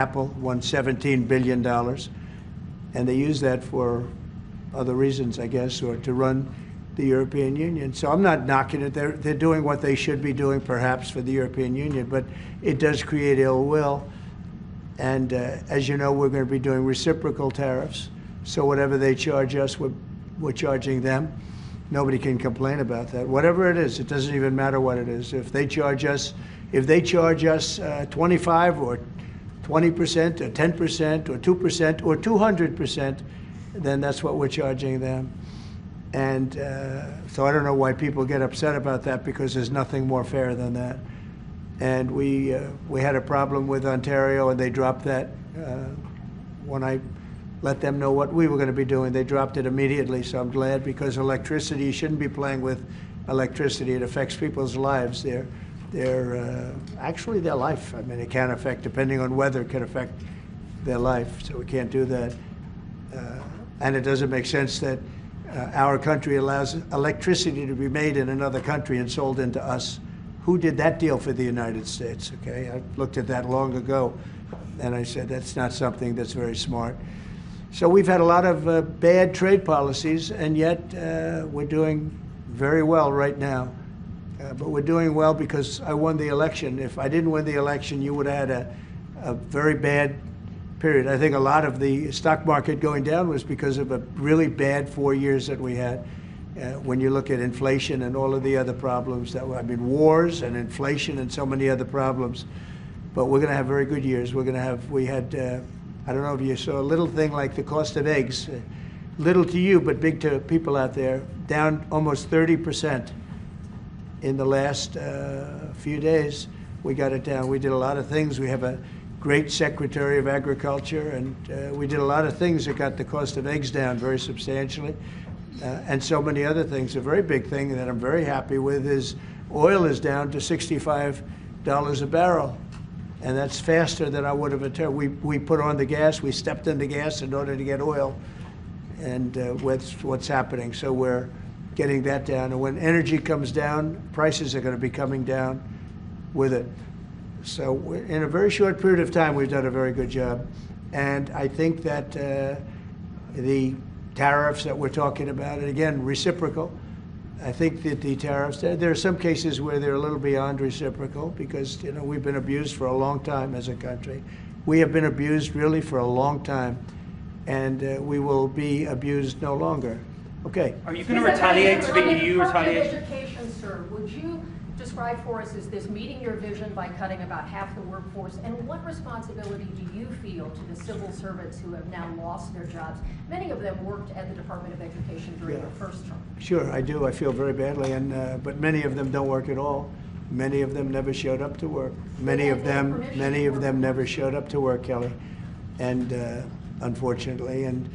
Apple won $17 billion, and they use that for other reasons, I guess, or to run the European Union. So I'm not knocking it. They're doing what they should be doing, perhaps, for the European Union, but it does create ill will. And as you know, we're going to be doing reciprocal tariffs. So whatever they charge us, we're charging them. Nobody can complain about that. Whatever it is, it doesn't even matter what it is. If they charge us 25 or 20% or 10% or 2% or 200%, then that's what we're charging them. And so I don't know why people get upset about that, because there's nothing more fair than that. And we had a problem with Ontario, and they dropped that when I let them know what we were going to be doing. They dropped it immediately, so I'm glad, because electricity, you shouldn't be playing with electricity. It affects people's lives. Actually their life. I mean, it can affect, depending on weather, it can affect their life, so we can't do that. And it doesn't make sense that our country allows electricity to be made in another country and sold into us. Who did that deal for the United States? Okay, I looked at that long ago, and I said that's not something that's very smart. So we've had a lot of bad trade policies, and yet we're doing very well right now. But we're doing well because I won the election. If I didn't win the election, you would have had a very bad period. I think a lot of the stock market going down was because of a really bad 4 years that we had. When you look at inflation and all of the other problems wars and inflation and so many other problems. But we're going to have very good years. We had, I don't know if you saw a little thing like the cost of eggs, little to you, but big to people out there, down almost 30% in the last few days. We got it down. We did a lot of things. We have a great Secretary of Agriculture, and we did a lot of things that got the cost of eggs down very substantially. And so many other things. A very big thing that I'm very happy with is oil is down to $65 a barrel. And that's faster than I would have anticipated. We put on the gas, we stepped in the gas in order to get oil, and what's happening. So we're getting that down. And when energy comes down, prices are going to be coming down with it. So in a very short period of time, we've done a very good job. And I think that the tariffs that we're talking about, and again, reciprocal, I think that the tariffs, there are some cases where they're a little beyond reciprocal, because we've been abused for a long time as a country. We have been abused really for a long time, and we will be abused no longer. Okay. Are you going to retaliate to the EU retaliation? Education, sir, would you describe for us, is this meeting your vision by cutting about half the workforce? And what responsibility do you feel to the civil servants who have now lost their jobs? Many of them worked at the Department of Education during their first term. Sure, I do. I feel very badly, and but many of them don't work at all. Many of them never showed up to work. Many of them never showed up to work, Kelly, and unfortunately, and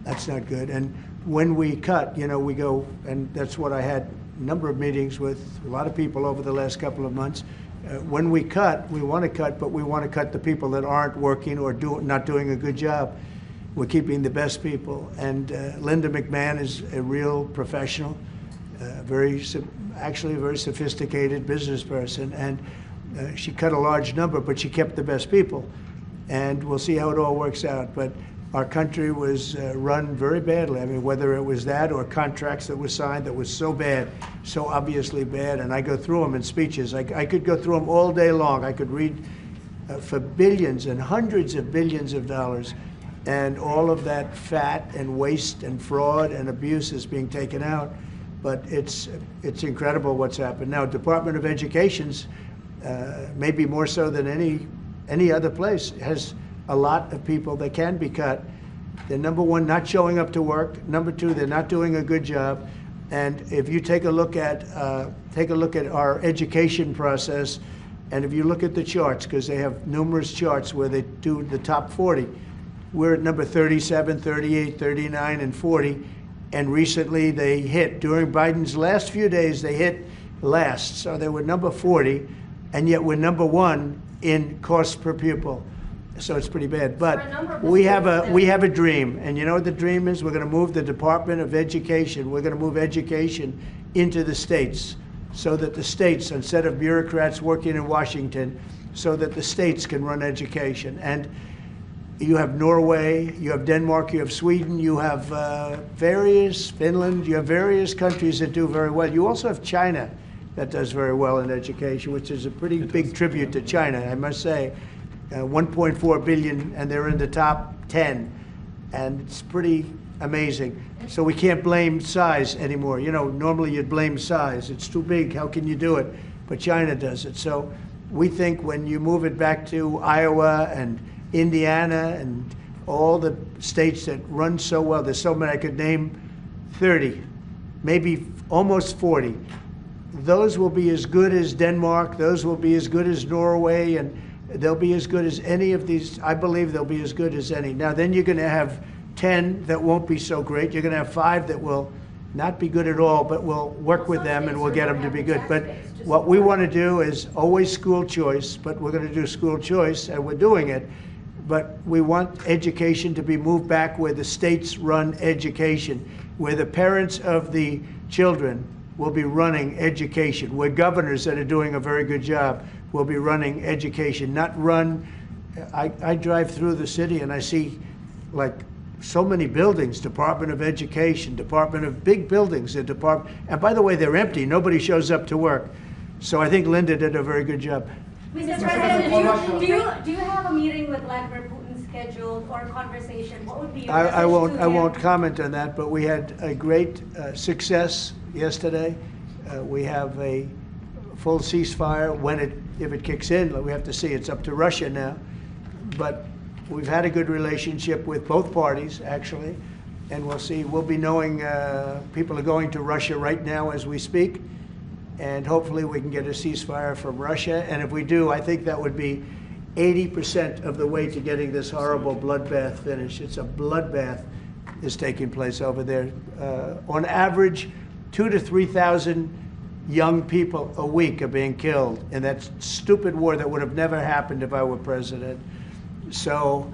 that's not good. And when we cut, we go, and that's what I had a number of meetings with a lot of people over the last couple of months. When we cut, we want to cut, but we want to cut the people that aren't working or not doing a good job. We're keeping the best people. And Linda McMahon is a real professional, actually a very sophisticated business person. And she cut a large number, but she kept the best people. And we'll see how it all works out. But our country was run very badly. I mean, whether it was that or contracts that were signed that was so bad, so obviously bad, and I go through them in speeches. I could go through them all day long. I could read for billions and hundreds of billions of dollars, and all of that fat and waste and fraud and abuse is being taken out. But it's incredible what's happened. Now, Department of Education's, maybe more so than any other place, has a lot of people that can be cut. They're, number one, not showing up to work. Number two, they're not doing a good job. And if you take a look at our education process, and if you look at the charts, because they have numerous charts where they do the top 40, we're at number 37, 38, 39, and 40. And recently they hit, during Biden's last few days, they hit last. So they were number 40, and yet we're number 1 in cost per pupil. So it's pretty bad. But we have a dream, and you know what the dream is? We're going to move the Department of Education. We're going to move education into the states, so that the states, instead of bureaucrats working in Washington, so that the states can run education. And you have Norway, you have Denmark, you have Sweden, you have Finland, you have various countries that do very well. You also have China that does very well in education, which is a pretty big tribute to China, I must say. 1.4 billion, and they're in the top 10, and it's pretty amazing. So we can't blame size anymore. You know, normally you'd blame size. It's too big, how can you do it? But China does it. So we think when you move it back to Iowa and Indiana and all the states that run so well, there's so many, I could name 30, maybe almost 40. Those will be as good as Denmark, those will be as good as Norway, and they'll be as good as any of these. I believe they'll be as good as any. Now then you're going to have 10 that won't be so great. You're going to have 5 that will not be good at all, but we'll work with them and we'll get them to be good. But what we want to do is always school choice, but we're going to do school choice, and we're doing it. But we want education to be moved back where the states run education, where the parents of the children will be running education, where governors that are doing a very good job will be running education, not run. I drive through the city and I see like so many buildings, Department of Education, Department of big buildings, and by the way, they're empty. Nobody shows up to work. So I think Linda did a very good job. Mr. President, do you have a meeting with Vladimir Putin scheduled or a conversation? What would be your message I to won't him? comment on that, but we had a great success yesterday. We have a full ceasefire if it kicks in. We have to see. It's up to Russia now. But we've had a good relationship with both parties, actually, and we'll see. We'll be knowing people are going to Russia right now as we speak, and hopefully we can get a ceasefire from Russia. And if we do, I think that would be 80% of the way to getting this horrible bloodbath finished. It's a bloodbath is taking place over there. On average, 2,000 to 3,000 young people a week are being killed in that stupid war that would have never happened if I were president. So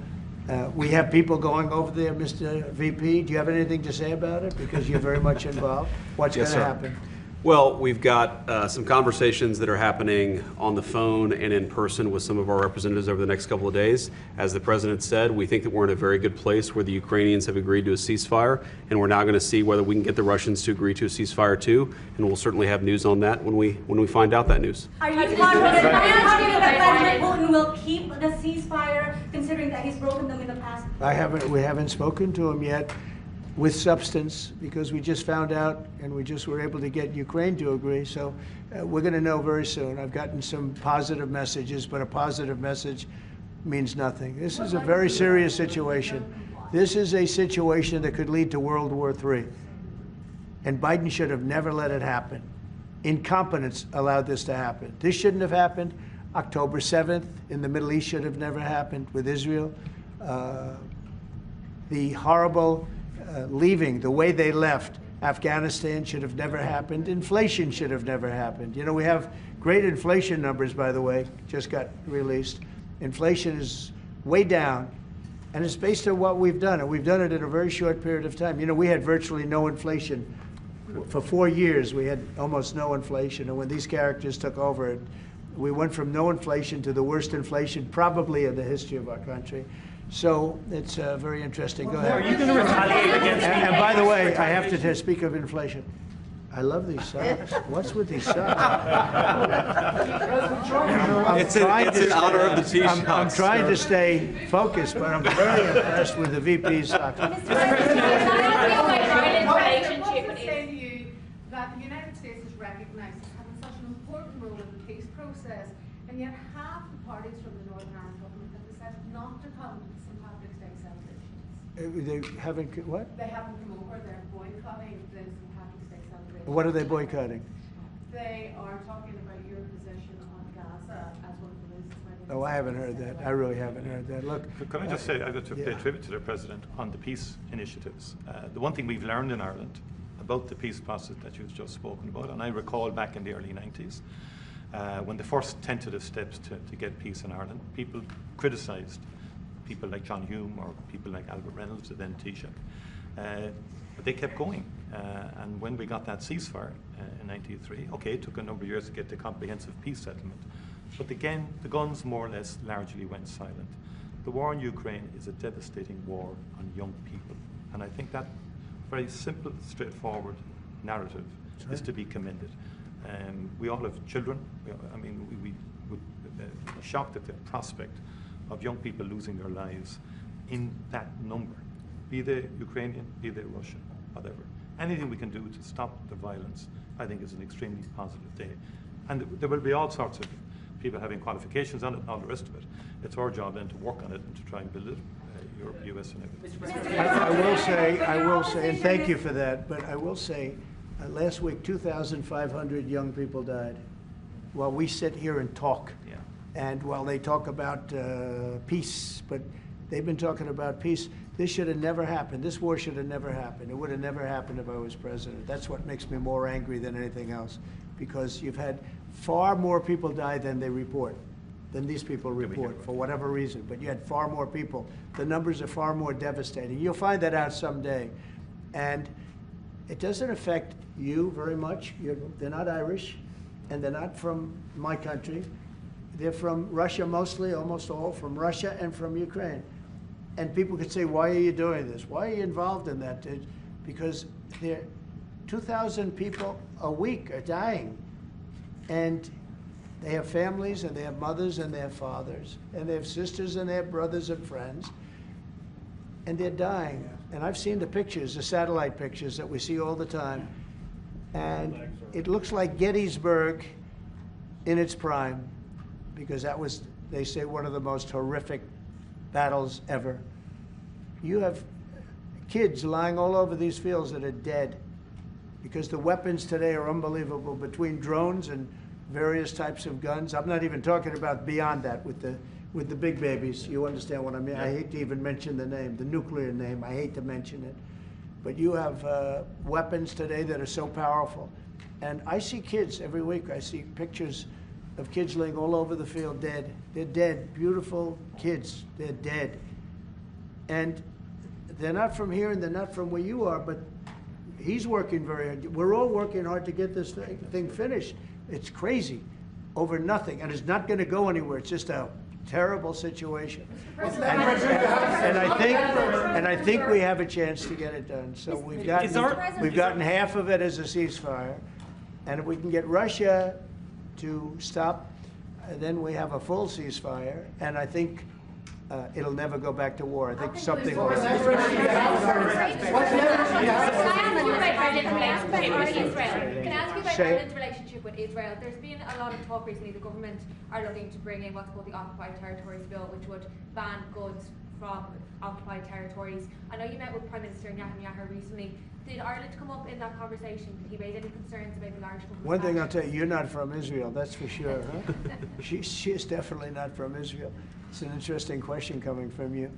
we have people going over there. Mr. VP, do you have anything to say about it? Because you're very much involved. What's going to happen? Well, we've got some conversations that are happening on the phone and in person with some of our representatives over the next couple of days. As the President said, we think that we're in a very good place where the Ukrainians have agreed to a ceasefire, and we're now going to see whether we can get the Russians to agree to a ceasefire too, and we'll certainly have news on that when we find out that news. Are you confident that Vladimir Putin will keep the ceasefire, considering that he's broken them in the past? We haven't spoken to him yet with substance, because we just found out and we just were able to get Ukraine to agree. So we're going to know very soon. I've gotten some positive messages, but a positive message means nothing. This is a very serious situation. This is a situation that could lead to World War III. And Biden should have never let it happen. Incompetence allowed this to happen. This shouldn't have happened. October 7th in the Middle East should have never happened with Israel. The horrible leaving, the way they left Afghanistan should have never happened. Inflation should have never happened. You know, we have great inflation numbers, by the way, just got released. Inflation is way down, and it's based on what we've done, and we've done it in a very short period of time. You know, we had virtually no inflation. For 4 years, we had almost no inflation, and when these characters took over, we went from no inflation to the worst inflation probably in the history of our country. So it's very interesting. Go ahead. Are you going to retaliate against me? And by the way, I have to speak of inflation. I love these socks. What's with these socks? It's an honor of the Taoiseach. I'm trying to stay focused, but I'm very impressed with the VP's socks. That the United States is recognized as having such an important role in the peace process, and yet half the parties from the Northern Ireland government have decided not to come to St. Patrick's Day celebrations. They haven't, what? They haven't come over, they're boycotting the St. Patrick's Day celebration. What are they boycotting? They are talking about your position on Gaza as one of the reasons why they Oh, I haven't heard that. I really haven't heard that. Look. Can I just say, I got to pay Yeah. tribute to the President on the peace initiatives. The one thing we've learned in Ireland about the peace process that you've just spoken about, and I recall back in the early 90s, when the first tentative steps to get peace in Ireland, people criticised people like John Hume or people like Albert Reynolds, the then Taoiseach. But they kept going. And when we got that ceasefire in 1993, okay, it took a number of years to get the comprehensive peace settlement, But again, the guns more or less largely went silent. The war in Ukraine is a devastating war on young people. And I think that very simple, straightforward narrative is to be commended. We all have children. We would be shocked at the prospect of young people losing their lives in that number, be they Ukrainian, be they Russian, whatever. Anything we can do to stop the violence, I think, is an extremely positive day. And there will be all sorts of people having qualifications on it and all the rest of it. It's our job then to work on it and to try and build it, Europe, US and everything. I will say, and thank you for that, but I will say, last week 2,500 young people died while we sit here and talk. Yeah. And while they talk about peace, but they've been talking about peace. This should have never happened. This war should have never happened. It would have never happened if I was president. That's what makes me more angry than anything else, because you've had far more people die than they report, than these people report, for whatever reason. But you had far more people. The numbers are far more devastating. You'll find that out someday. And it doesn't affect you very much. They're not Irish, and they're not from my country. They're from Russia mostly, almost all from Russia and from Ukraine. And people could say, why are you doing this? Why are you involved in that? Because 2,000 people a week are dying. And they have families, and they have mothers, and they have fathers, and they have sisters, and they have brothers and friends. And they're dying. And I've seen the pictures, the satellite pictures that we see all the time. And it looks like Gettysburg in its prime, because that was, they say, one of the most horrific battles ever. You have kids lying all over these fields that are dead, because the weapons today are unbelievable, between drones and various types of guns. I'm not even talking about beyond that with the big babies. You understand what I mean? I hate to even mention the name, the nuclear name. I hate to mention it. But you have weapons today that are so powerful. And I see kids every week. I see pictures of kids laying all over the field dead. They're dead, beautiful kids, they're dead. And they're not from here and they're not from where you are, but he's working very hard. We're all working hard to get this thing finished. It's crazy over nothing, and it's not going to go anywhere. It's just a terrible situation. And I think we have a chance to get it done. So we've gotten half of it as a ceasefire, and if we can get Russia to stop, then we have a full ceasefire, and I think it'll never go back to war. I think something will happen. Can I ask you about Ireland's relationship with Israel? There's been a lot of talk recently. The government are looking to bring in what's called the Occupied Territories Bill, which would ban goods from occupied territories. I know you met with Prime Minister Netanyahu recently. Did Ireland come up in that conversation? Did he raise any concerns about the Irish government? One thing I'll tell you, you're not from Israel, that's for sure, huh? She's definitely not from Israel. It's an interesting question coming from you.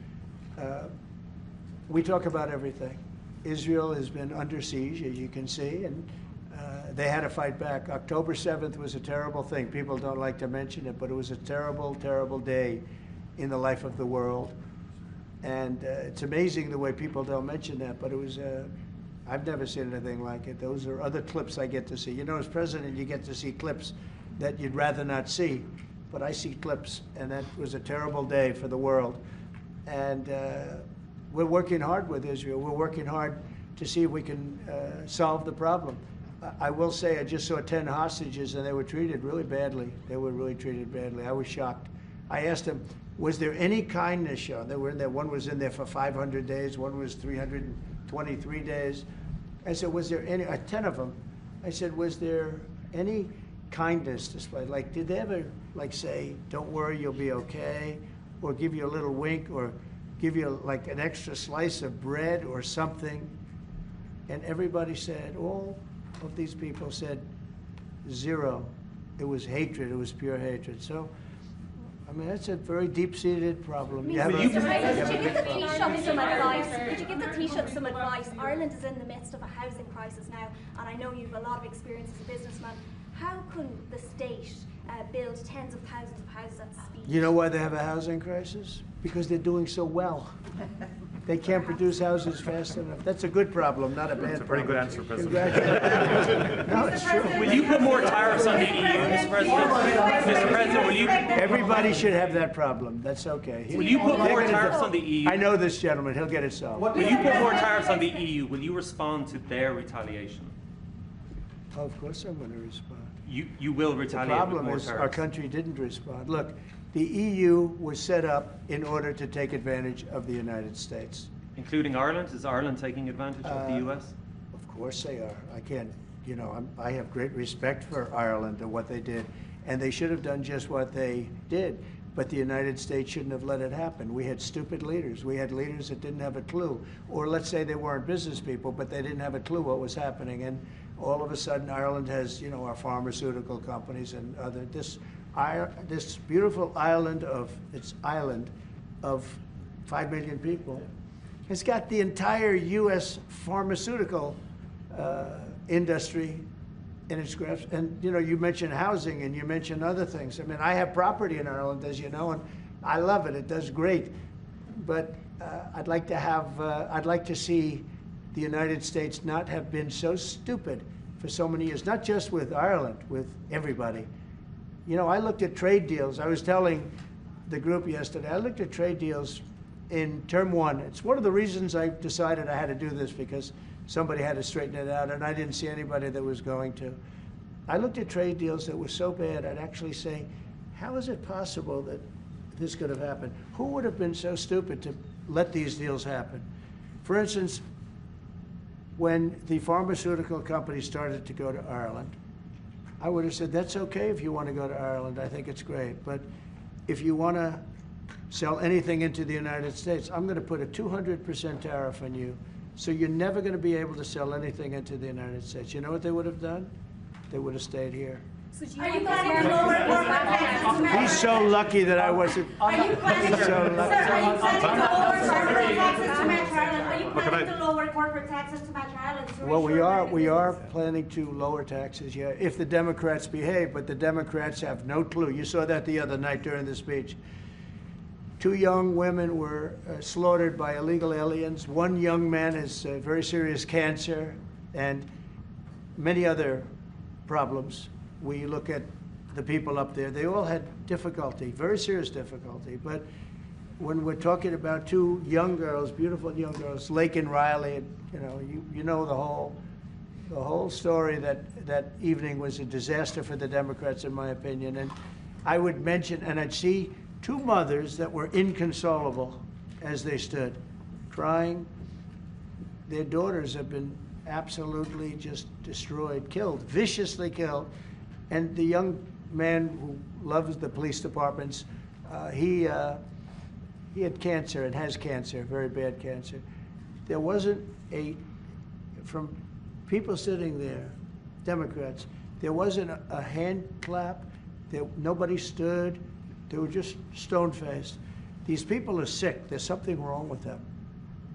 We talk about everything. Israel has been under siege, as you can see, and they had to fight back. October 7th was a terrible thing. People don't like to mention it, but it was a terrible, terrible day in the life of the world. And it's amazing the way people don't mention that, but it was, I've never seen anything like it. Those are other clips I get to see. You know, as president, you get to see clips that you'd rather not see, but I see clips, and that was a terrible day for the world. And we're working hard with Israel. We're working hard to see if we can solve the problem. I will say I just saw 10 hostages, and they were treated really badly. They were really treated badly. I was shocked. I asked them, was there any kindness shown? They were in there. One was in there for 500 days. One was 323 days. I said, was there any, 10 of them, I said, was there any kindness displayed? Like, did they ever, like, say, don't worry, you'll be okay? Or give you a little wink, or give you, like, an extra slice of bread or something? And everybody said, all of these people said, zero. It was hatred. It was pure hatred. So, I mean, that's a very deep-seated problem. Could you give the Taoiseach some advice? Ireland is in the midst of a housing crisis now, and I know you have a lot of experience as a businessman. How can the state build tens of thousands of houses at speed? You know why they have a housing crisis? Because they're doing so well. They can't produce houses fast enough. That's a good problem, not a bad problem. That's a very good answer, President. Congratulations. No, it's true. Will you put more tariffs on the EU, Mr. President? Mr. President, will you? Everybody should have that problem. That's okay. Will you put They're more gonna tariffs do- on the EU? I know this gentleman. He'll get it solved. Will you put more tariffs on the EU? Will you respond to their retaliation? Oh, of course I'm going to respond. You will The retaliate with problem more is our tariffs. country didn't respond. Look, the EU was set up in order to take advantage of the United States. Including Ireland? Is Ireland taking advantage of the US? Of course they are. I can't, I have great respect for Ireland and what they did, and they should have done just what they did. But the United States shouldn't have let it happen. We had stupid leaders. We had leaders that didn't have a clue. Or let's say they weren't business people, but they didn't have a clue what was happening. And all of a sudden, Ireland has, our pharmaceutical companies and other, this beautiful island of 5 million people has got the entire U.S. pharmaceutical industry in its grasp. And you mentioned housing and you mentioned other things. I mean, I have property in Ireland, as you know, and I love it. It does great. But I'd like to see the United States not have been so stupid for so many years, not just with Ireland, with everybody. I looked at trade deals. I was telling the group yesterday, I looked at trade deals in term one. It's one of the reasons I decided I had to do this, because somebody had to straighten it out, and I didn't see anybody that was going to. I looked at trade deals that were so bad, I'd actually say, how is it possible that this could have happened? Who would have been so stupid to let these deals happen? For instance, when the pharmaceutical companies started to go to Ireland, I would have said, that's okay if you want to go to Ireland. I think it's great. But if you want to sell anything into the United States, I'm going to put a 200% tariff on you. So you're never going to be able to sell anything into the United States. You know what they would have done? They would have stayed here. So do Are you want planning to lower corporate taxes to match? He's so lucky that I wasn't. Are you planning to, He's so sir, lucky. are you planning to lower corporate taxes to match Ireland? Are you Look, planning to lower corporate taxes to match Ireland? to Well, we ensure are that planning to lower taxes, yeah, if the Democrats behave, but the Democrats have no clue. You saw that the other night during the speech. 2 young women were slaughtered by illegal aliens. 1 young man has very serious cancer and many other problems. We look at the people up there, they all had difficulty, very serious difficulty. But when we're talking about 2 young girls, beautiful young girls, Lake and Riley, you know the whole story. That evening was a disaster for the Democrats, in my opinion. And I would mention, and I'd see 2 mothers that were inconsolable as they stood, crying. Their daughters have been absolutely just destroyed, killed, viciously killed. And the young man who loves the police departments, he had cancer and has cancer, very bad cancer. There wasn't from people sitting there, Democrats, there wasn't a hand clap. Nobody stood. They were just stone-faced. These people are sick. There's something wrong with them.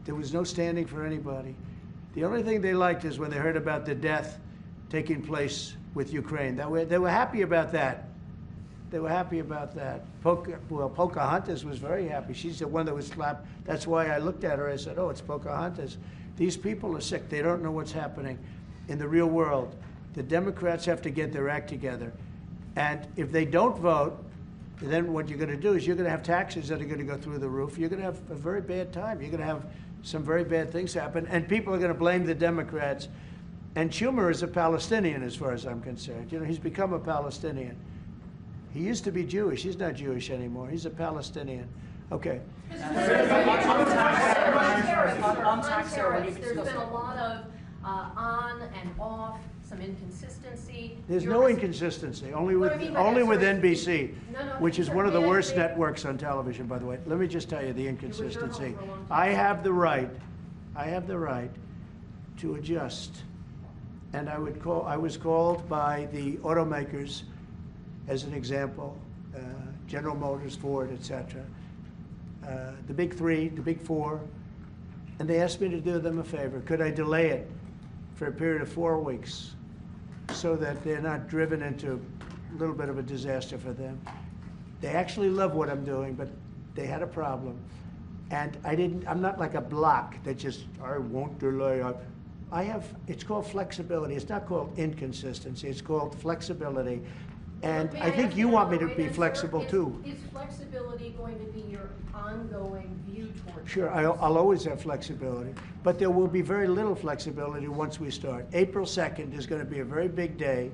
There was no standing for anybody. The only thing they liked is when they heard about the death taking place with Ukraine. They were happy about that. They were happy about that. Pocahontas was very happy. She's the one that was slapped. That's why I looked at her. I said, oh, it's Pocahontas. These people are sick. They don't know what's happening in the real world. The Democrats have to get their act together. And if they don't vote, then what you're going to do is you're going to have taxes that are going to go through the roof. You're going to have a very bad time. You're going to have some very bad things happen. And people are going to blame the Democrats. And Schumer is a Palestinian, as far as I'm concerned. He's become a Palestinian. He used to be Jewish. He's not Jewish anymore. He's a Palestinian. Okay. On tariffs, there's been a lot of on and off, some inconsistency. There's no inconsistency, only with NBC, which is one of the worst networks on television, by the way. Let me just tell you the inconsistency. I have the right to adjust. And I was called by the automakers, as an example, General Motors, Ford, etc., the big 3, the big 4, and they asked me to do them a favor. Could I delay it for a period of 4 weeks so that they're not driven into a little bit of a disaster for them? They actually love what I'm doing, but they had a problem. And I'm not like a block that just, I won't delay. It's called flexibility. It's not called inconsistency. It's called flexibility. And I think you want me to be flexible too. Is flexibility going to be your ongoing view towards? Sure, I'll always have flexibility, but there will be very little flexibility once we start. April 2nd is going to be a very big day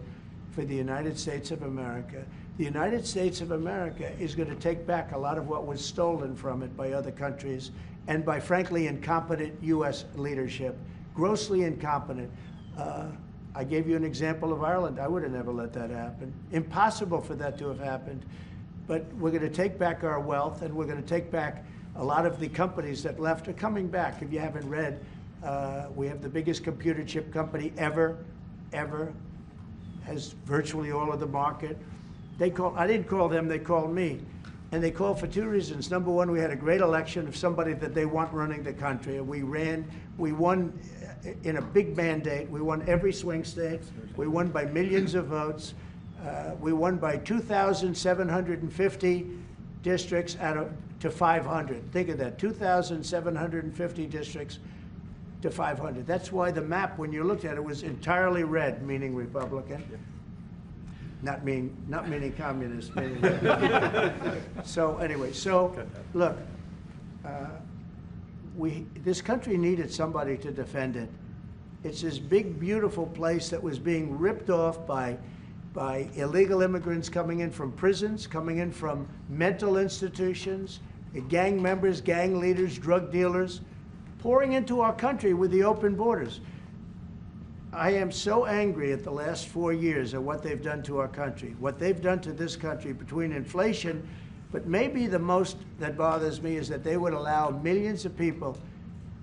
for the United States of America. The United States of America is going to take back a lot of what was stolen from it by other countries and by, frankly, incompetent U.S. leadership, grossly incompetent. I gave you an example of Ireland. I would have never let that happen. Impossible for that to have happened. But we're going to take back our wealth, and we're going to take back a lot of the companies that left are coming back. If you haven't read, we have the biggest computer chip company ever, has virtually all of the market. I didn't call them, they called me. And they called for two reasons. Number one, we had a great election of somebody that they want running the country. And we won in a big mandate. We won every swing state. We won by millions of votes. We won by 2,750 districts to 500. Think of that, 2,750 districts to 500. That's why the map, when you looked at it, was entirely red, meaning Republican. Not meaning communist. Meaning so anyway, look, this country needed somebody to defend it. It's this big, beautiful place that was being ripped off by illegal immigrants coming in from prisons, coming in from mental institutions, gang members, gang leaders, drug dealers, pouring into our country with the open borders. I am so angry at the last 4 years at what they've done to our country, what they've done to this country between inflation, but maybe the most that bothers me is that they would allow millions of people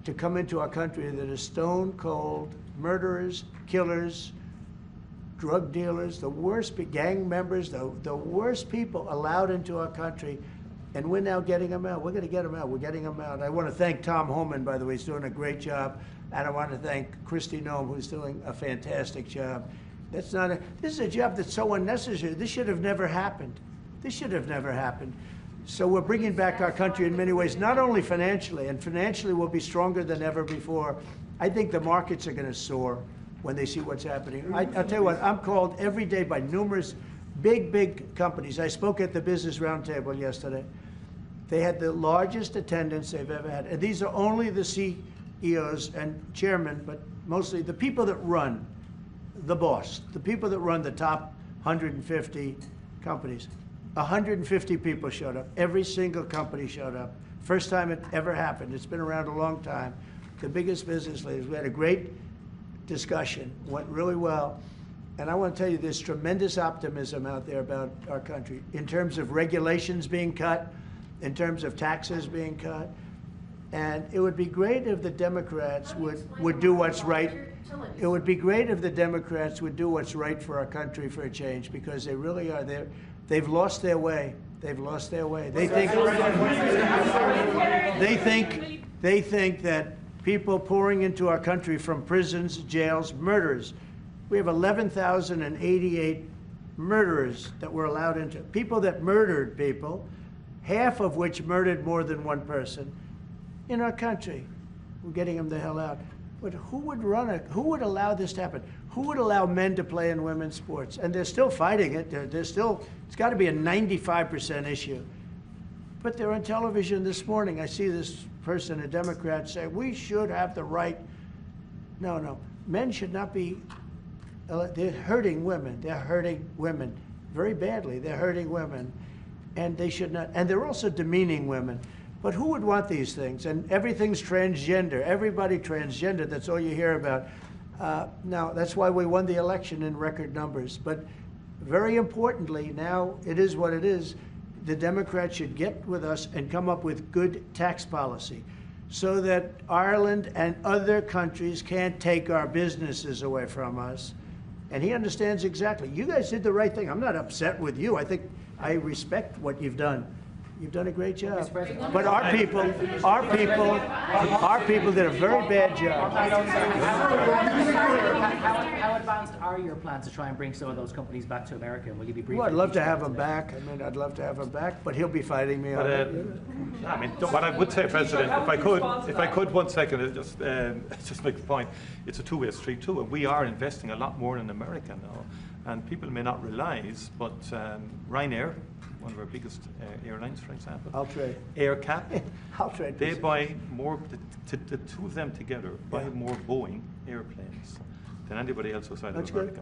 to come into our country that are stone cold murderers, killers, drug dealers, the worst gang members, the worst people allowed into our country. And we're now getting them out. We're going to get them out. We're getting them out. I want to thank Tom Homan, by the way. He's doing a great job. And I want to thank Kristi Noem, who's doing a fantastic job. This is a job that's so unnecessary. This should have never happened. This should have never happened. So we're bringing back our country in many ways, not only financially, and financially we'll be stronger than ever before. I think the markets are going to soar when they see what's happening. I'll tell you what, I'm called every day by numerous big companies. I spoke at the Business Roundtable yesterday. They had the largest attendance they've ever had. And these are only the CEOs and chairmen, but mostly the people that run, the boss, the people that run the top 150 companies. 150 people showed up. Every single company showed up. First time it ever happened. It's been around a long time. The biggest business leaders. We had a great discussion, went really well. And I want to tell you, there's tremendous optimism out there about our country in terms of regulations being cut, in terms of taxes being cut. And it would be great if the Democrats would do what's right. It would be great if the Democrats would do what's right for our country for a change, because they really are. They've lost their way. They've lost their way. They think that people pouring into our country from prisons, jails, murders. We have 11,088 murderers that were allowed into, people that murdered people, half of which murdered more than one person in our country. We're getting them the hell out. But who would allow this to happen? Who would allow men to play in women's sports? And they're still fighting it. It's got to be a 95% issue. But they're on television this morning. I see this person, a Democrat, say, we should have the right. No. Men should not be, they're hurting women. They're hurting women very badly. They're hurting women. And they should not, and they're also demeaning women. But who would want these things? And everything's transgender. Everybody transgender. That's all you hear about. Now, that's why we won the election in record numbers. But very importantly, now it is what it is. The Democrats should get with us and come up with good tax policy so that Ireland and other countries can't take our businesses away from us. And he understands exactly. You guys did the right thing. I'm not upset with you. I think I respect what you've done. You've done a great job. President. But our people did a very bad job. How advanced are your plans to try and bring some of those companies back to America? Will you be briefing? Well, I'd love to have him back. I mean, I'd love to have him back, but he'll be fighting me on it. I mean, what I would say, President, if I could, 1 second, just make the point. It's a two-way street too, and we are investing a lot more in America now. And people may not realise, but Ryanair, one of our biggest airlines, for example, I'll trade. AirCap, I'll trade. they buy more. The two of them together buy more Boeing airplanes than anybody else outside of America.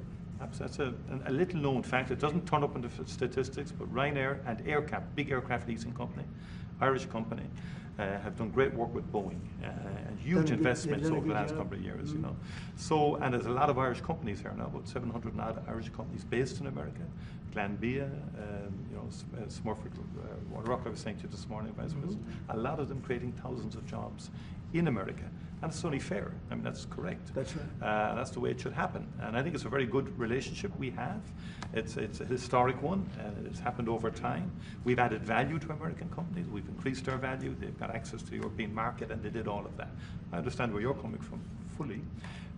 That's a little-known fact. It doesn't turn up in the statistics, but Ryanair and AirCap, big aircraft leasing company, Irish company, have done great work with Boeing and huge investments over the last couple of years, you know. So, and there's a lot of Irish companies here now, about 700 odd Irish companies based in America. Glanbia, you know, Smurfit, Waterrock, I was saying to you this morning, Vice President, a lot of them creating thousands of jobs in America. And it's only fair. I mean, that's correct. That's right. That's the way it should happen. And I think it's a very good relationship we have. It's a historic one. It's happened over time. We've added value to American companies. We've increased our value. They've got access to the European market, and they did all of that. I understand where you're coming from fully.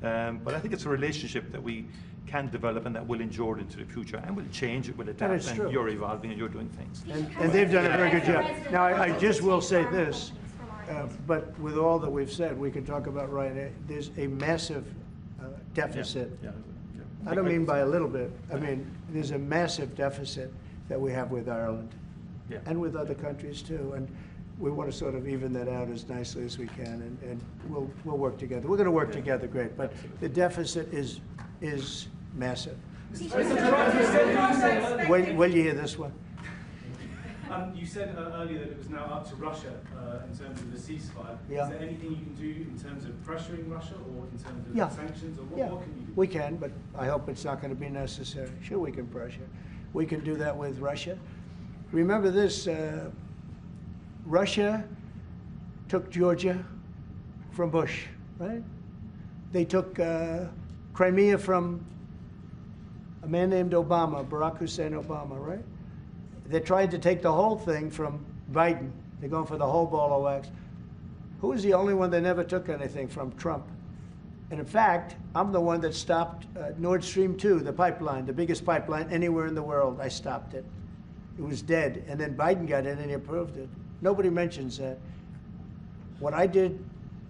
But I think it's a relationship that we can develop and that will endure into the future, and will change, it will adapt, and you're evolving and you're doing things. And they've done a very good job. Now, I just will say this. But with all that we've said, we can talk about Ryanair. There's a massive deficit. I don't mean by a little bit. I mean, there's a massive deficit that we have with Ireland and with other countries too. And we want to sort of even that out as nicely as we can, and we'll work together. We're going to work together great, but the deficit is massive. Will you hear this one? You said earlier that it was now up to Russia in terms of the ceasefire. Yeah. Is there anything you can do in terms of pressuring Russia, or in terms of sanctions, or what can you do? We can, but I hope it's not going to be necessary. Sure, we can pressure. We can do that with Russia. Remember this, Russia took Georgia from Bush, right? They took Crimea from a man named Obama, Barack Hussein Obama, right? They tried to take the whole thing from Biden. They're going for the whole ball of wax. Who was the only one that never took anything from? Trump. And in fact, I'm the one that stopped Nord Stream 2, the pipeline, the biggest pipeline anywhere in the world. I stopped it. It was dead. And then Biden got in and he approved it. Nobody mentions that. What I did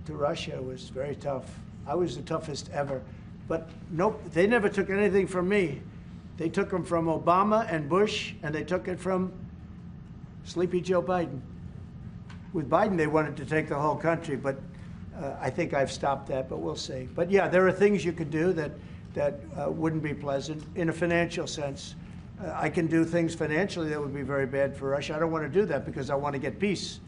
to Russia was very tough. I was the toughest ever. But nope, they never took anything from me. They took them from Obama and Bush, and they took it from Sleepy Joe Biden. With Biden, they wanted to take the whole country, but I think I've stopped that, but we'll see. But yeah, there are things you could do that wouldn't be pleasant in a financial sense. I can do things financially that would be very bad for Russia. I don't want to do that because I want to get peace.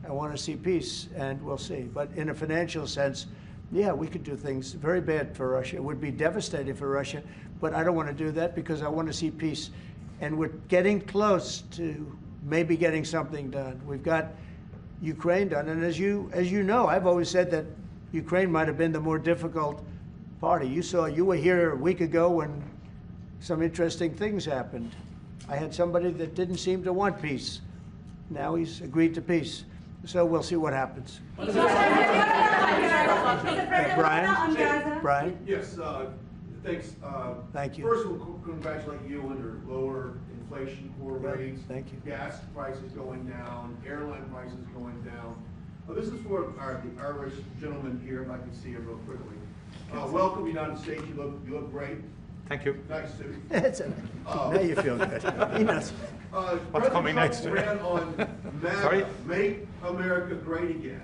I want to see peace, and we'll see. But in a financial sense, yeah, we could do things very bad for Russia. It would be devastating for Russia, but I don't want to do that because I want to see peace. And we're getting close to maybe getting something done. We've got Ukraine done, and as you know, I've always said that Ukraine might have been the more difficult party. You were here a week ago when some interesting things happened. I had somebody that didn't seem to want peace. Now he's agreed to peace. So we'll see what happens. Brian? Yes, thanks. Thank you. First, we'll congratulate you on your lower inflation core rates. Thank you. Gas prices going down, airline prices going down. This is for the Irish gentleman here, if I can see it real quickly. Welcome to the United States. You look great. Thank you. Nice to meet you. Now you feel good. He knows. What's coming next? Ran on MAGA, Sorry? Make America Great Again.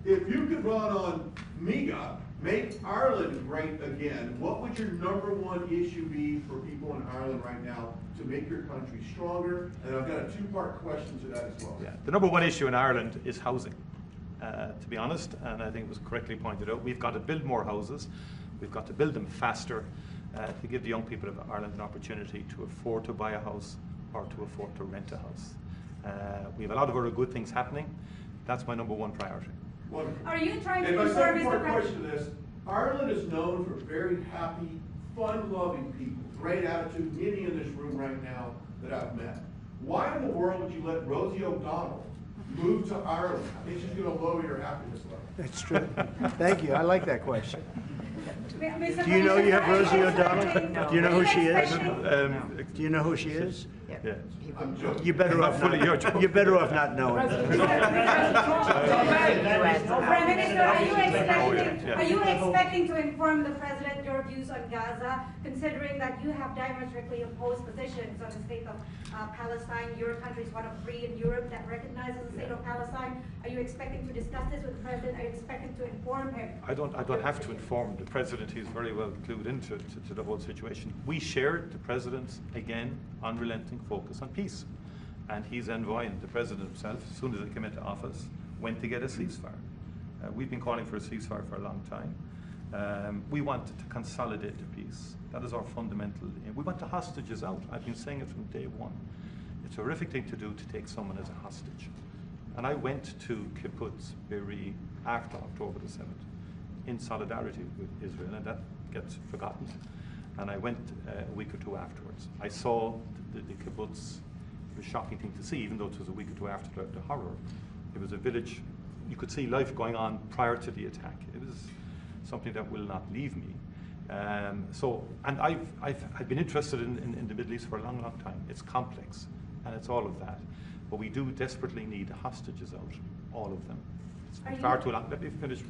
If you could run on MEGA, Make Ireland Great Again, what would your #1 issue be for people in Ireland right now to make your country stronger? And I've got a 2-part question to that as well. Yeah. The #1 issue in Ireland is housing, to be honest, and I think it was correctly pointed out. We've got to build more houses. We've got to build them faster to give the young people of Ireland an opportunity to afford to buy a house or to afford to rent a house. We have a lot of other good things happening. That's my #1 priority. Wonderful. Are you trying to and my service second the part question to this, Ireland is known for very happy, fun-loving people, great attitude, many in this room right now that I've met. Why in the world would you let Rosie O'Donnell move to Ireland? I think she's going to lower your happiness level. That's true. Thank you. I like that question. Mr. Do you know you have Rosie President, O'Donnell? Do you know who she is? Do you know who she is? Yeah. You're better off not. You're better off not knowing. Prime Minister, are you expecting to inform the President your views on Gaza, considering that you have diametrically opposed positions on the state of Palestine? Your country is one of 3 in Europe that recognizes the state of Palestine. Are you expecting to discuss this with the President? Are you expecting to inform him? I don't have to inform the President. He's very well clued into the whole situation. We shared the President's, again, unrelenting focus on peace. And he's envoying, the President himself, as soon as he came into office, went to get a ceasefire. We've been calling for a ceasefire for a long time. We want to consolidate the peace. That is our fundamental aim. We want the hostages out. I've been saying it from day one. It's a horrific thing to do to take someone as a hostage. And I went to Kibbutz Be'eri after October the 7th in solidarity with Israel, and that gets forgotten. And I went a week or 2 afterwards. I saw the kibbutz. It was a shocking thing to see, even though it was a week or 2 after the horror. It was a village. You could see life going on prior to the attack. It was something that will not leave me. And I've been interested in the Middle East for a long, long time. It's complex, and it's all of that. But we do desperately need the hostages out, all of them. It's been far too long. Let me finish.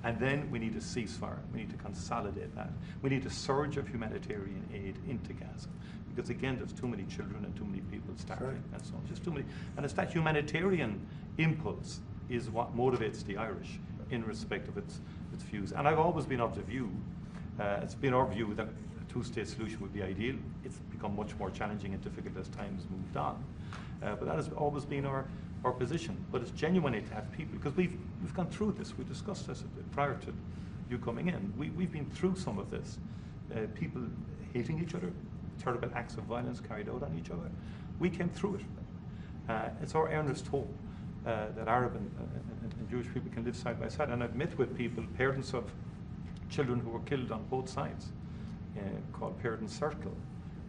And then we need a ceasefire. We need to consolidate that. We need a surge of humanitarian aid into Gaza. Because again, there's too many children and too many people starving and so on. Just too many. And it's that humanitarian impulse is what motivates the Irish in respect of its views. And I've always been of the view, it's been our view that a 2-state solution would be ideal. It's become much more challenging and difficult as time has moved on. But that has always been our position. But it's genuinely to have people, because we've gone through this. We discussed this prior to you coming in. We've been through some of this. People hating each other, terrible acts of violence carried out on each other. We came through it. It's our earnest hope that Arab and Jewish people can live side by side. And I've met with people, parents of children who were killed on both sides, called Parent Circle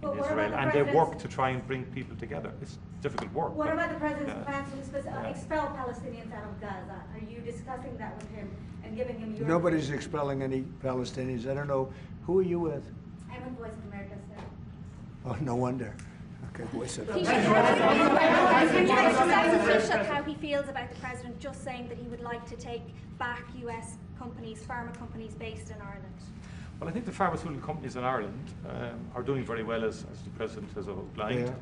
in Israel, and they work to try and bring people together. It's difficult work. What about the President's plans to expel Palestinians out of Gaza? Are you discussing that with him and giving him your... Nobody's expelling any Palestinians. I don't know. Who are you with? I'm with Voice of America, sir. Oh, no wonder. Okay, Voice of Taoiseach, how he feels about the President just saying that he would like to take back U.S. companies, pharma companies based in Ireland. Well, I think the pharmaceutical companies in Ireland are doing very well, as the President has outlined.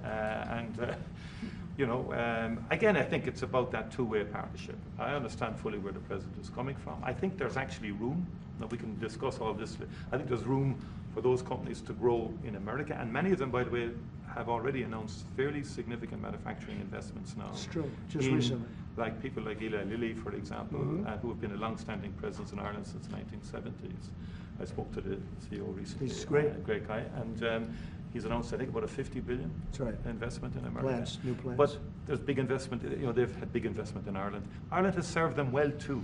Again, I think it's about that two-way partnership. I understand fully where the President is coming from. I think there's actually room. Now, we can discuss all this. I think there's room for those companies to grow in America, and many of them, by the way, have already announced fairly significant manufacturing investments now. It's true, just recently. Like people like Eli Lilly, for example, who have been a long-standing presence in Ireland since the 1970s. I spoke to the CEO recently. He's great. Great guy. And he's announced, I think, about a $50 billion investment in America. New plans. But there's big investment, they've had big investment in Ireland. Ireland has served them well too,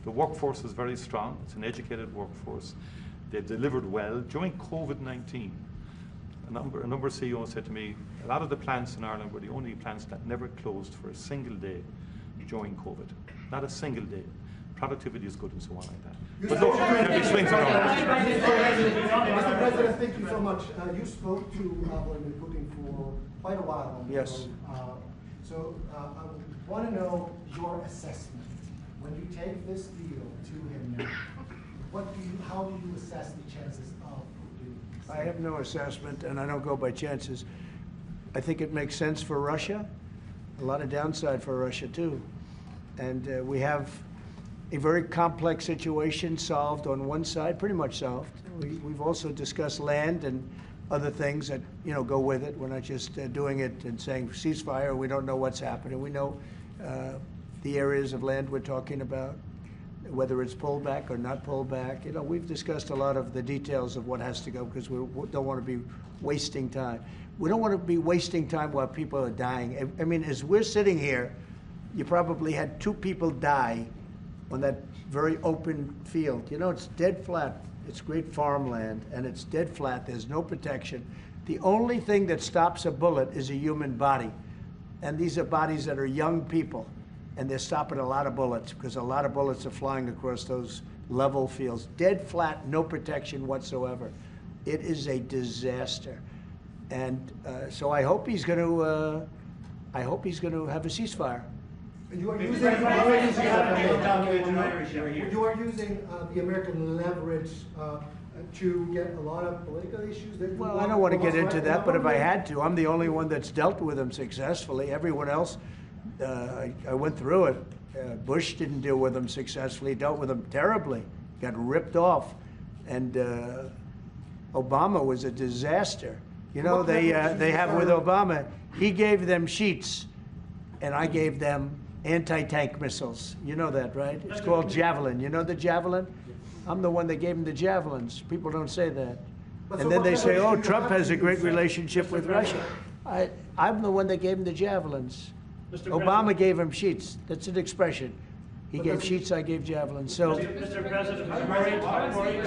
The workforce is very strong. It's an educated workforce. They've delivered well. During COVID-19, a number of CEOs said to me, a lot of the plants in Ireland were the only plants that never closed for a single day during COVID. Not a single day. Productivity is good and so on like that. But look, there swings around. Mr. President, thank you so much. You spoke to Vladimir Putin for quite a while. Yes. So I want to know your assessment. When you take this deal to him now, how do you assess the chances of Putin? I have no assessment, and I don't go by chances. I think it makes sense for Russia. A lot of downside for Russia too, and we have a very complex situation solved on one side, pretty much solved. We've also discussed land and other things that go with it. We're not just doing it and saying ceasefire. We don't know what's happening. We know the areas of land we're talking about, whether it's pulled back or not pulled back. We've discussed a lot of the details of what has to go because we don't want to be wasting time. We don't want to be wasting time while people are dying. I mean, as we're sitting here, you probably had 2 people die on that very open field. It's dead flat. It's great farmland, and it's dead flat. There's no protection. The only thing that stops a bullet is a human body. And these are bodies that are young people, and they're stopping a lot of bullets because a lot of bullets are flying across those level fields. Dead flat, no protection whatsoever. It is a disaster. And so I hope he's going to have a ceasefire. You are using the American leverage to get a lot of political issues. Well, I don't want to get into that, but if I had to, I'm the only one that's dealt with them successfully. Everyone else, I went through it. Bush didn't deal with them successfully, dealt with them terribly, got ripped off. And Obama was a disaster. You know, they have with Obama, he gave them sheets, and I gave them anti-tank missiles. You know that, right? It's called Javelin. You know the Javelin? I'm the one that gave them the Javelins. People don't say that. And then they say, oh, Trump has a great relationship with Russia. I'm the one that gave him the Javelins. Obama gave him sheets. That's an expression. He gave sheets, I gave javelins. So, Mr. President, how worried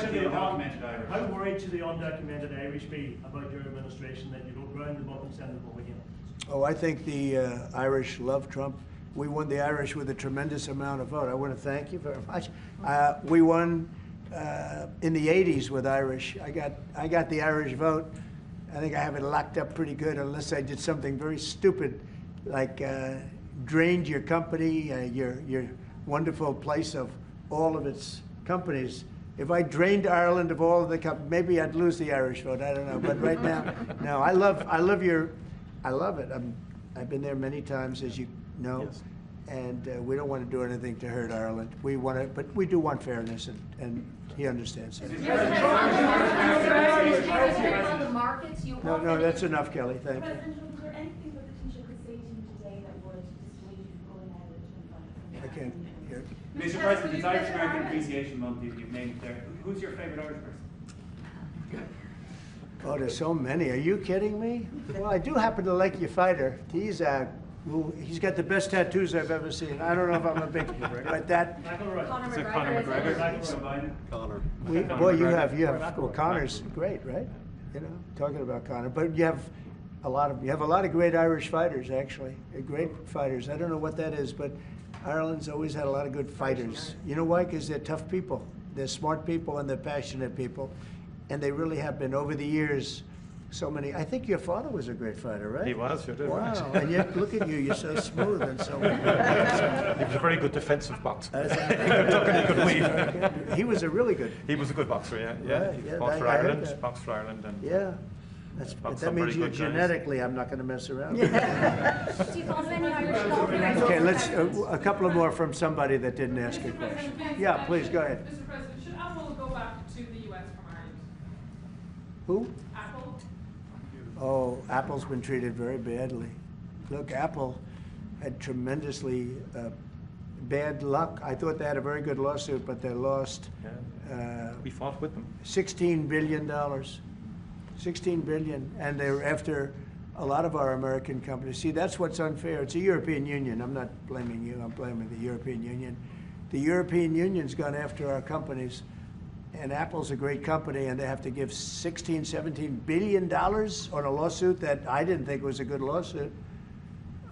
should the undocumented Irish be about your administration that you don't round them up and send them home again? oh, I think the Irish love Trump. We won the Irish with a tremendous amount of vote. I want to thank you very much. We won in the 80s with Irish. I got the Irish vote. I think I have it locked up pretty good, unless I did something very stupid, like drained your company, your wonderful place of all of its companies. If I drained Ireland of all of the companies, maybe I'd lose the Irish vote. I don't know. But right now, no. I love it. I've been there many times, as you know, yes. And we don't want to do anything to hurt Ireland. We want to, but we do want fairness, and he understands that. No, that's enough, Kelly. Thank you. I can't hear. Mr. President, it's Irish American Appreciation Month. You've named it there. Who's your favourite Irish person? Oh, there's so many. Are you kidding me? Well, I do happen to like your fighter. He's got the best tattoos I've ever seen. I don't know if I'm a big, but that. Conor McGregor. Boy, you have. Well, Conor's great, right? You know, talking about Conor, but you have a lot of great Irish fighters, actually. Great fighters. I don't know what that is, but Ireland's always had a lot of good fighters. You know why? Because they're tough people. They're smart people and they're passionate people. And they really have been, over the years, so many. I think your father was a great fighter, right? He was, you did. Wow, Right. And yet, look at you, you're so smooth and so... He was a very good defensive boxer. He could duck and he could weave. He was a really good... He was a good boxer, yeah. Right, He fought for Ireland, boxed for Ireland. And yeah. That means you genetically, I'm not going to mess around. Okay, let's a couple of more from somebody that didn't ask a question. Yeah, please go ahead. Mr. President, should Apple go back to the U.S. from Ireland? Who? Apple. Oh, Apple's been treated very badly. Look, Apple had tremendously bad luck. I thought they had a very good lawsuit, but they lost. We fought with them. $16 billion. $16 billion, and they're after a lot of our American companies. See, that's what's unfair. It's a European Union. I'm not blaming you. I'm blaming the European Union. The European Union's gone after our companies, and Apple's a great company, and they have to give $16, $17 billion on a lawsuit that I didn't think was a good lawsuit.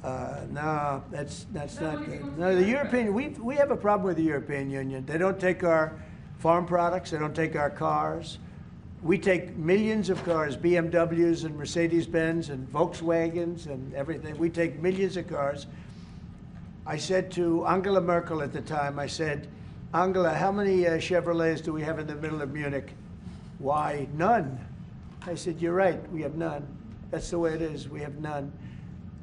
No, that's not good. No, the European, we have a problem with the European Union. They don't take our farm products. They don't take our cars. We take millions of cars, BMWs and Mercedes-Benz and Volkswagens and everything. We take millions of cars. I said to Angela Merkel at the time, I said, Angela, how many Chevrolets do we have in the middle of Munich? Why, none. I said, you're right, we have none. That's the way it is, we have none.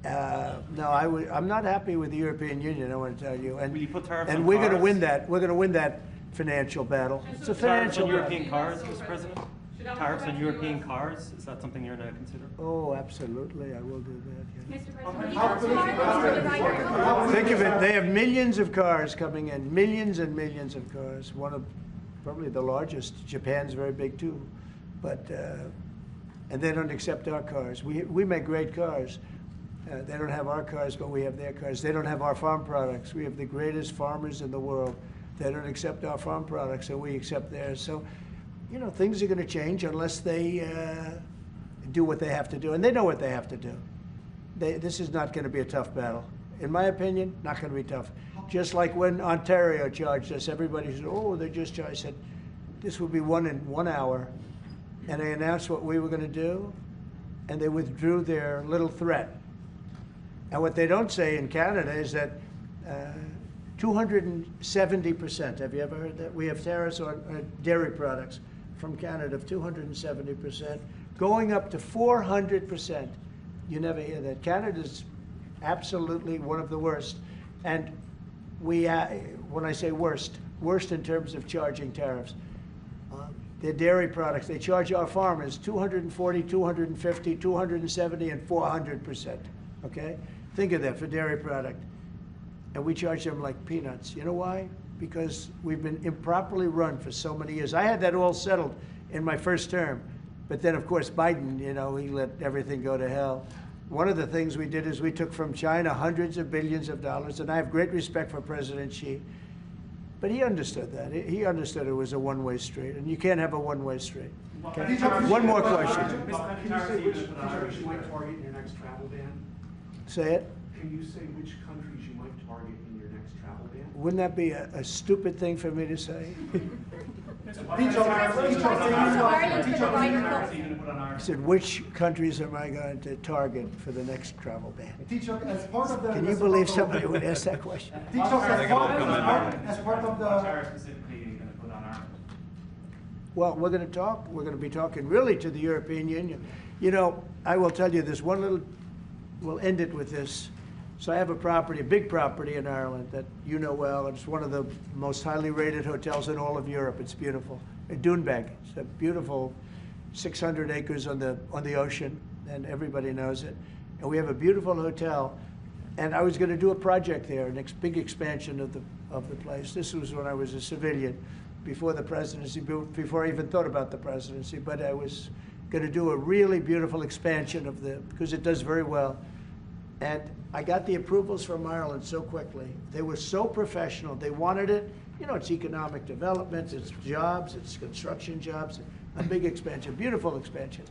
No, I'm not happy with the European Union, I want to tell you. And, will you put tariffs and on we're cars? going to win that. We're going to win that financial battle. It's a financial on battle. European cars, Mr. President? Tariffs on European cars, is that something you're now considering? Oh, absolutely, I will do that. Yeah. Mr. President, Think of it, they have millions of cars coming in, millions and millions of cars. One of probably the largest. Japan's very big too, but and they don't accept our cars. We make great cars. They don't have our cars, but we have their cars. They don't have our farm products. We have the greatest farmers in the world. They don't accept our farm products, and we accept theirs. So, you know, things are going to change unless they do what they have to do, and they know what they have to do. this is not going to be a tough battle. In my opinion, not going to be tough. Just like when Ontario charged us, everybody said, oh, they just charged. I said, this will be won in 1 hour. And they announced what we were going to do, and they withdrew their little threat. And what they don't say in Canada is that 270%, have you ever heard that? We have tariffs on dairy products from Canada of 270%, going up to 400%. You never hear that. Canada's absolutely one of the worst. And we, when I say worst in terms of charging tariffs. Their dairy products, they charge our farmers 240, 250, 270, and 400%, okay? Think of that for dairy product. And we charge them like peanuts. You know why? Because we've been improperly run for so many years. I had that all settled in my first term. But then, of course, Biden, you know, he let everything go to hell. One of the things we did is we took from China hundreds of billions of dollars, and I have great respect for President Xi. But he understood that. He understood it was a one-way street, and you can't have a one-way street. Okay? One more question. Can you say which countries you might target in your next travel ban? Say it. Can you say which countries you might target in your next travel ban? Wouldn't that be a stupid thing for me to say? He said, which countries am I going to target for the next travel ban? As part of the, Can you believe somebody would ask that question? As part of the... Well, we're going to talk. We're going to be talking really to the European Union. You know, I will tell you this one little, we'll end it with this. So I have a property, a big property in Ireland that you know well. It's one of the most highly rated hotels in all of Europe. It's beautiful. Doonbeg. It's a beautiful 600 acres on the ocean, and everybody knows it. And we have a beautiful hotel. And I was going to do a project there, a big expansion of the place. This was when I was a civilian, before the presidency, before I even thought about the presidency. But I was going to do a really beautiful expansion of because it does very well. And I got the approvals from Ireland so quickly. They were so professional. They wanted it. You know, it's economic development, it's jobs, it's construction jobs, a big expansion, beautiful expansion.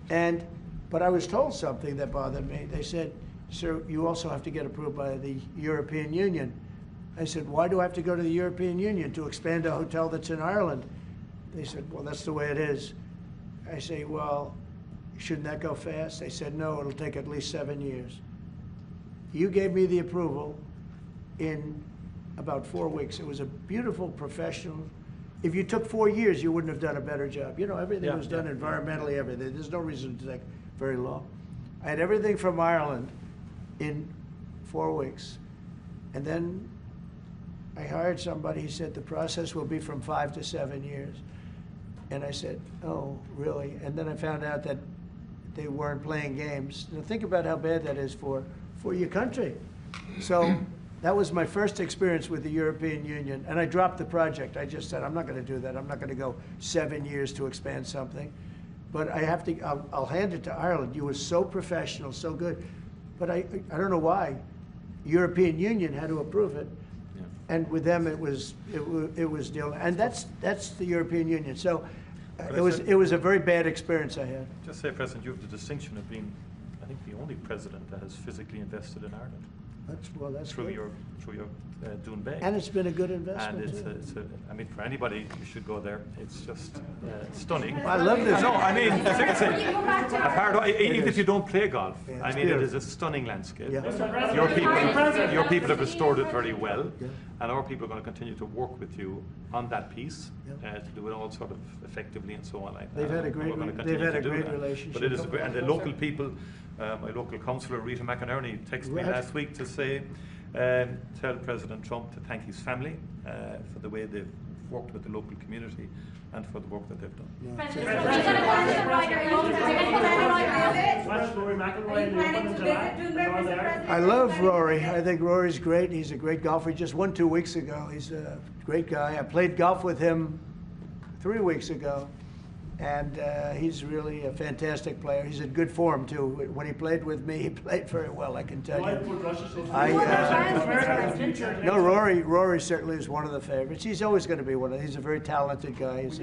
But I was told something that bothered me. They said, sir, you also have to get approved by the European Union. I said, why do I have to go to the European Union to expand a hotel that's in Ireland? They said, well, that's the way it is. I say, well, shouldn't that go fast? They said, no, it'll take at least 7 years. You gave me the approval in about 4 weeks. It was a beautiful, professional. If you took 4 years, you wouldn't have done a better job. You know, everything was done environmentally, everything. There's no reason to take very long. I had everything from Ireland in 4 weeks. And then I hired somebody. He said the process will be from 5 to 7 years. And I said, oh, really? And then I found out that they weren't playing games. Now think about how bad that is for your country. So that was my first experience with the European Union. And I dropped the project. I just said, I'm not going to do that. I'm not going to go 7 years to expand something. But I have to, I'll hand it to Ireland. You were so professional, so good. But I don't know why. European Union had to approve it. Yeah. And with them, it was deal. And that's the European Union. So it was a very bad experience I had. Just say, President, you have the distinction of being, I think, the only president that has physically invested in Ireland. That's through good. your Doonbeg. And it's been a good investment. And I mean, for anybody, you should go there. It's just stunning. I love this. No, I mean, even if you don't play golf, I mean, it is a stunning landscape. Yeah. Your people have restored it very well, and our people are going to continue to work with you on that piece to do it all sort of effectively and so on. They've had a great relationship. But it is great, and the local people. My local councillor, Rita McInerney, texted me last week to say, tell President Trump to thank his family for the way they've worked with the local community and for the work that they've done. I love Rory. I think Rory's great. He's a great golfer. He just won 2 weeks ago. He's a great guy. I played golf with him 3 weeks ago. And he's really a fantastic player. He's in good form, too. When he played with me, he played very well, I can tell you. No, Rory certainly is one of the favorites. He's always going to be one of them. He's a very talented guy. He's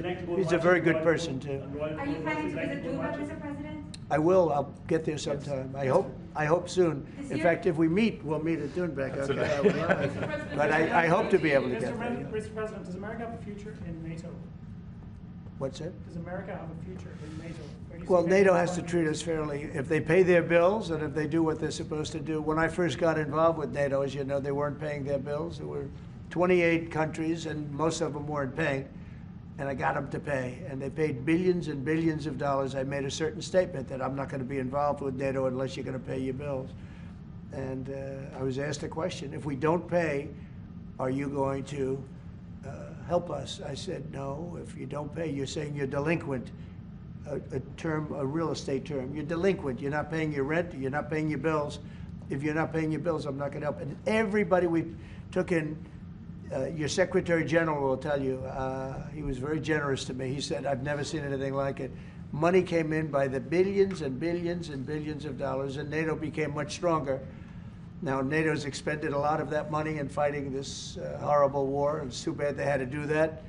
a very good person, too. Are you planning to visit Dubai, Mr. President? I will. I'll get there sometime. I hope soon. In fact, if we meet, we'll meet at Doonbeck. Okay, I would love it. But I hope to be able to get there. Mr. President, does America have a future in NATO? What's that? Does America have a future in NATO? Well, NATO has to treat us fairly. If they pay their bills and if they do what they're supposed to do. When I first got involved with NATO, as you know, they weren't paying their bills. There were 28 countries, and most of them weren't paying. And I got them to pay. And they paid billions and billions of dollars. I made a certain statement that I'm not going to be involved with NATO unless you're going to pay your bills. And I was asked a question, if we don't pay, are you going to help us? I said, no, if you don't pay, you're saying you're delinquent. A real estate term. You're delinquent. You're not paying your rent. You're not paying your bills. If you're not paying your bills, I'm not going to help. And everybody we took in, your Secretary General will tell you, he was very generous to me. He said, I've never seen anything like it. Money came in by the billions and billions and billions of dollars, and NATO became much stronger. Now, NATO's expended a lot of that money in fighting this horrible war. It's too bad they had to do that.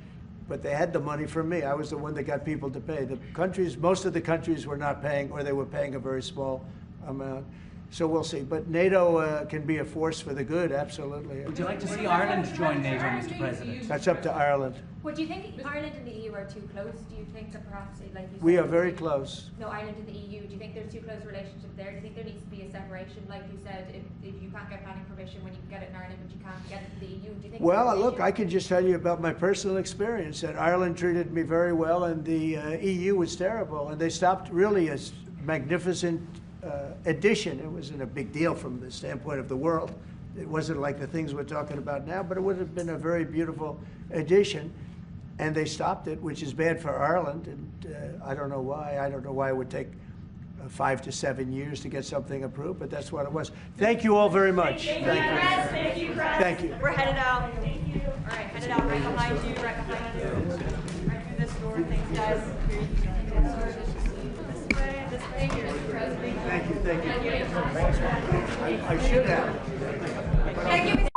But they had the money from me. I was the one that got people to pay. The countries, most of the countries were not paying, or they were paying a very small amount. So we'll see. But NATO can be a force for the good, absolutely. Would you like to see Ireland join NATO, Mr. President? That's up to Ireland. Well, do you think Ireland and the EU are too close? Do you think that perhaps, like you said, We are very close. No, Ireland and the EU. Do you think there's too close a relationship there? Do you think there needs to be a separation, like you said, if you can't get planning permission when you can get it in Ireland, but you can't get it in the EU? Do you think? Well, look, I can just tell you about my personal experience. That Ireland treated me very well, and the EU was terrible, and they stopped really a magnificent addition. It wasn't a big deal from the standpoint of the world. It wasn't like the things we're talking about now, but it would have been a very beautiful addition. And they stopped it, which is bad for Ireland, and I don't know why. I don't know why it would take 5 to 7 years to get something approved, but that's what it was. Thank you all very much. Thank you. Thank you. We're headed out. Thank you. All right, headed out right behind you, right behind you. Right through this door. Thanks, guys. This way. Thank you. I should have. Thank you.